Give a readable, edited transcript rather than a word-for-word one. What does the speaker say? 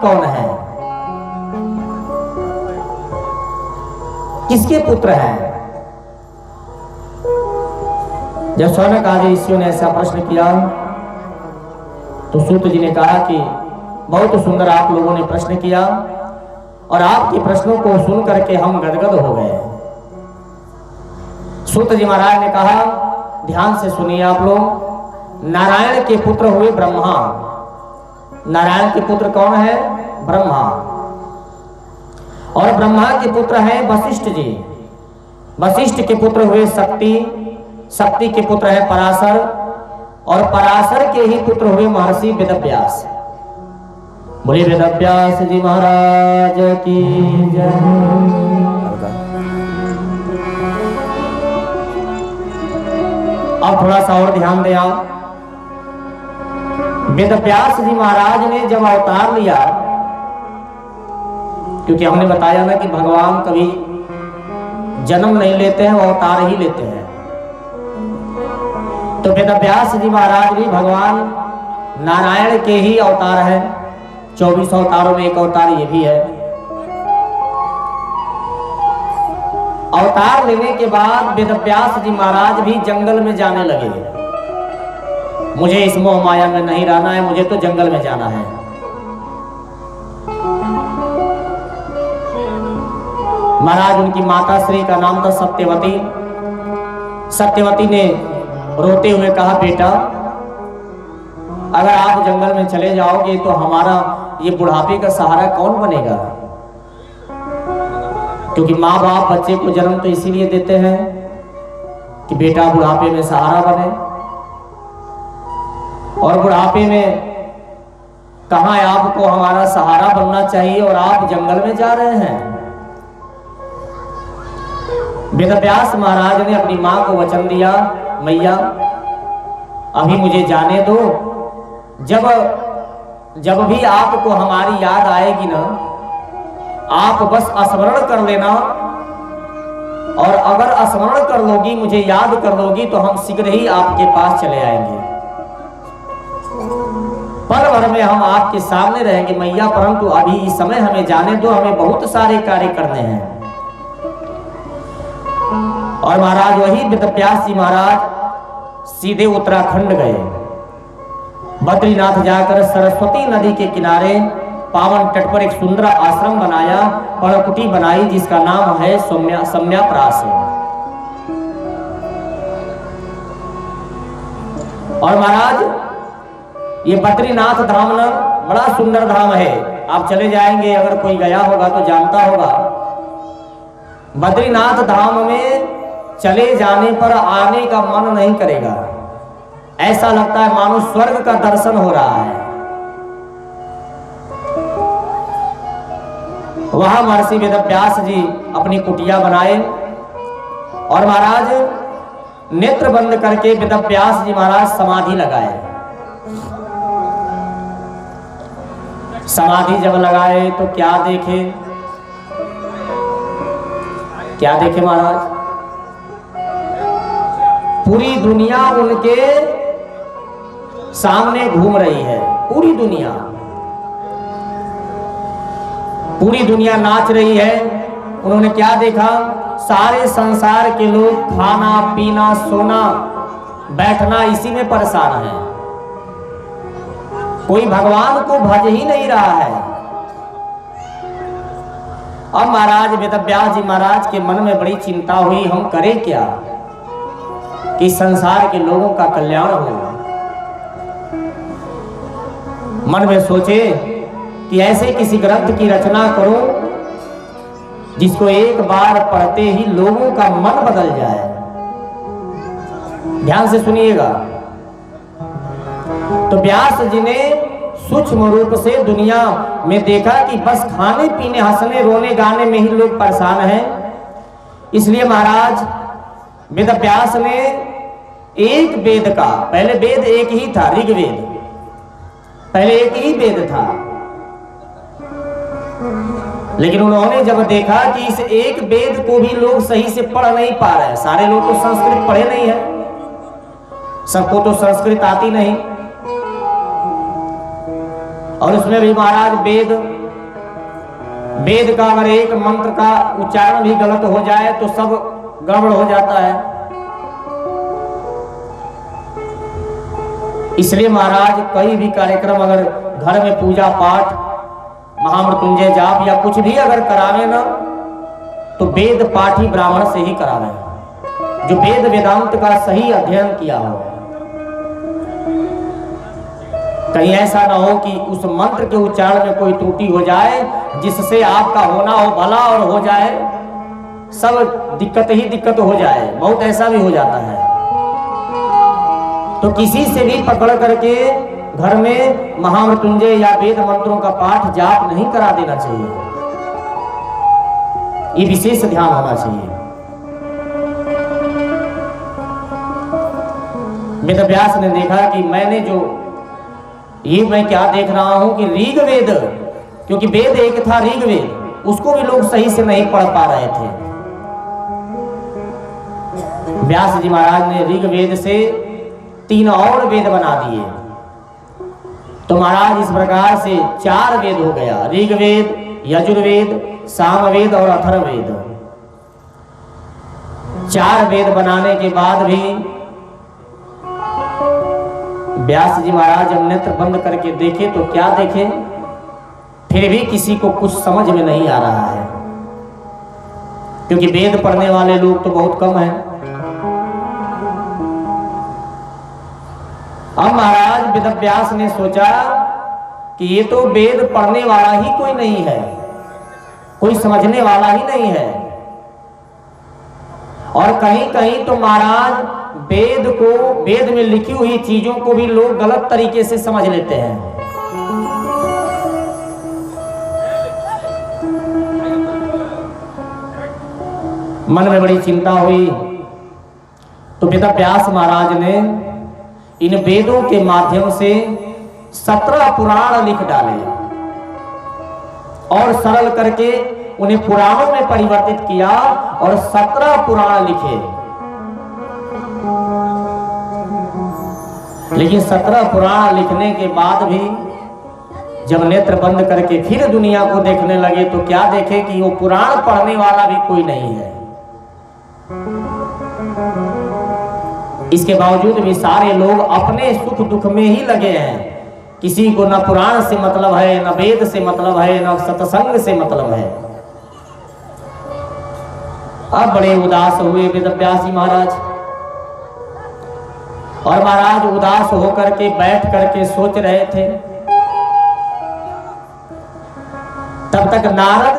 कौन है, किसके पुत्र हैं? जब शौनक आदि ऋषियों ने ऐसा प्रश्न किया तो सूत जी ने कहा कि बहुत सुंदर आप लोगों ने प्रश्न किया और आपके प्रश्नों को सुन करके हम गदगद हो गए। सूत जी महाराज ने कहा, ध्यान से सुनिए आप लोग। नारायण के पुत्र हुए ब्रह्मा। नारायण के पुत्र कौन है? ब्रह्मा। और ब्रह्मा के पुत्र हैं वशिष्ठ जी। वशिष्ठ के पुत्र हुए शक्ति। शक्ति के पुत्र है पराशर और पराशर के ही पुत्र हुए महर्षि वेदव्यास। बोलिए वेदव्यास जी महाराज की जय। अब थोड़ा सा और ध्यान दें आप। वेदव्यास जी महाराज ने जब अवतार लिया, क्योंकि हमने बताया ना कि भगवान कभी जन्म नहीं लेते हैं, वो अवतार ही लेते हैं। तो वेदव्यास जी महाराज भी भगवान नारायण के ही अवतार है। 24 अवतारों में एक अवतार ये भी है। अवतार लेने के बाद वेदव्यास जी महाराज भी जंगल में जाने लगे। मुझे इस मोह माया में नहीं रहना है, मुझे तो जंगल में जाना है। महाराज उनकी माता श्री का नाम था सत्यवती। सत्यवती ने रोते हुए कहा, बेटा अगर आप जंगल में चले जाओगे तो हमारा ये बुढ़ापे का सहारा कौन बनेगा? क्योंकि माँ बाप बच्चे को जन्म तो इसीलिए देते हैं कि बेटा बुढ़ापे में सहारा बने। और बुढ़ापे में कहाँ आपको हमारा सहारा बनना चाहिए और आप जंगल में जा रहे हैं। वेदव्यास महाराज ने अपनी माँ को वचन दिया, मैया अभी मुझे जाने दो। जब भी आपको हमारी याद आएगी ना, आप बस स्मरण कर लेना, और अगर स्मरण कर लोगी, मुझे याद कर लोगी, तो हम शीघ्र ही आपके पास चले आएंगे। पल भर में हम आपके सामने रहेंगे मैया, परंतु अभी इस समय हमें जाने दो, हमें बहुत सारे कार्य करने हैं। और महाराज वही वेदव्यास जी महाराज सीधे उत्तराखंड गए। बद्रीनाथ जाकर सरस्वती नदी के किनारे पावन तट पर एक सुंदर आश्रम बनाया, पर्णकुटी बनाई, जिसका नाम है सम्याप्रास। और महाराज ये बद्रीनाथ धाम ना बड़ा सुंदर धाम है। आप चले जाएंगे, अगर कोई गया होगा तो जानता होगा। बद्रीनाथ धाम में चले जाने पर आने का मन नहीं करेगा। ऐसा लगता है मानो स्वर्ग का दर्शन हो रहा है। वहां महर्षि वेदव्यास जी अपनी कुटिया बनाए और महाराज नेत्र बंद करके वेदव्यास जी महाराज समाधि लगाए। समाधि जब लगाए तो क्या देखे? क्या देखे महाराज? पूरी दुनिया उनके सामने घूम रही है। पूरी दुनिया नाच रही है। उन्होंने क्या देखा? सारे संसार के लोग खाना पीना सोना बैठना इसी में परेशान है। कोई भगवान को भज ही नहीं रहा है। अब महाराज वेदव्यास जी महाराज के मन में बड़ी चिंता हुई, हम करें क्या कि संसार के लोगों का कल्याण हो। मन में सोचे कि ऐसे किसी ग्रंथ की रचना करो जिसको एक बार पढ़ते ही लोगों का मन बदल जाए। ध्यान से सुनिएगा। तो व्यास जी ने सूक्ष्म रूप से दुनिया में देखा कि बस खाने पीने हंसने रोने गाने में ही लोग परेशान हैं। इसलिए महाराज वेदव्यास ने एक वेद का, पहले वेद एक ही था, ऋग्वेद पहले एक ही वेद था, लेकिन उन्होंने जब देखा कि इस एक वेद को भी लोग सही से पढ़ नहीं पा रहे हैं, सारे लोग तो संस्कृत पढ़े नहीं है, सबको तो संस्कृत आती नहीं, और उसमें भी महाराज वेद का अगर एक मंत्र का उच्चारण भी गलत हो जाए तो सब गड़बड़ हो जाता है। इसलिए महाराज कोई भी कार्यक्रम अगर घर में पूजा पाठ, महामृत्युंजय जाप या कुछ भी अगर करावे ना, तो वेद पाठी ब्राह्मण से ही करावे, जो वेद वेदांत का सही अध्ययन किया हो। कहीं ऐसा ना हो कि उस मंत्र के उच्चारण में कोई त्रुटि हो जाए जिससे आपका होना हो भला और हो जाए सब दिक्कत ही दिक्कत हो जाए। बहुत ऐसा भी हो जाता है। तो किसी से भी पकड़ करके घर में महामृत्युंजय या वेद मंत्रों का पाठ जाप नहीं करा देना चाहिए। ये विशेष ध्यान होना चाहिए। वेदव्यास ने देखा कि मैं क्या देख रहा हूं कि ऋग्वेद, क्योंकि वेद एक था ऋग्वेद, उसको भी लोग सही से नहीं पढ़ पा रहे थे। व्यास जी महाराज ने ऋग्वेद से 3 और वेद बना दिए। तो महाराज इस प्रकार से 4 वेद हो गया, ऋग्वेद, यजुर्वेद, सामवेद और अथर्ववेद। 4 वेद बनाने के बाद भी व्यास जी महाराज जब नेत्र बंद करके देखे तो क्या देखे, फिर भी किसी को कुछ समझ में नहीं आ रहा है, क्योंकि वेद पढ़ने वाले लोग तो बहुत कम हैं। अब महाराज वेदव्यास ने सोचा कि ये तो वेद पढ़ने वाला ही कोई नहीं है, कोई समझने वाला ही नहीं है। और कहीं कहीं तो महाराज वेद में लिखी हुई चीजों को भी लोग गलत तरीके से समझ लेते हैं। मन में बड़ी चिंता हुई तो वेदव्यास महाराज ने इन वेदों के माध्यम से 17 पुराण लिख डाले और सरल करके उन्हें पुराणों में परिवर्तित किया और 17 पुराण लिखे। लेकिन 17 पुराण लिखने के बाद भी जब नेत्र बंद करके फिर दुनिया को देखने लगे तो क्या देखे कि वो पुराण पढ़ने वाला भी कोई नहीं है। इसके बावजूद भी सारे लोग अपने सुख दुख में ही लगे हैं। किसी को न पुराण से मतलब है, न वेद से मतलब है, न सत्संग से मतलब है। अब बड़े उदास हुए वेदव्यास जी महाराज, और महाराज उदास होकर के बैठ करके सोच रहे थे। तब तक नारद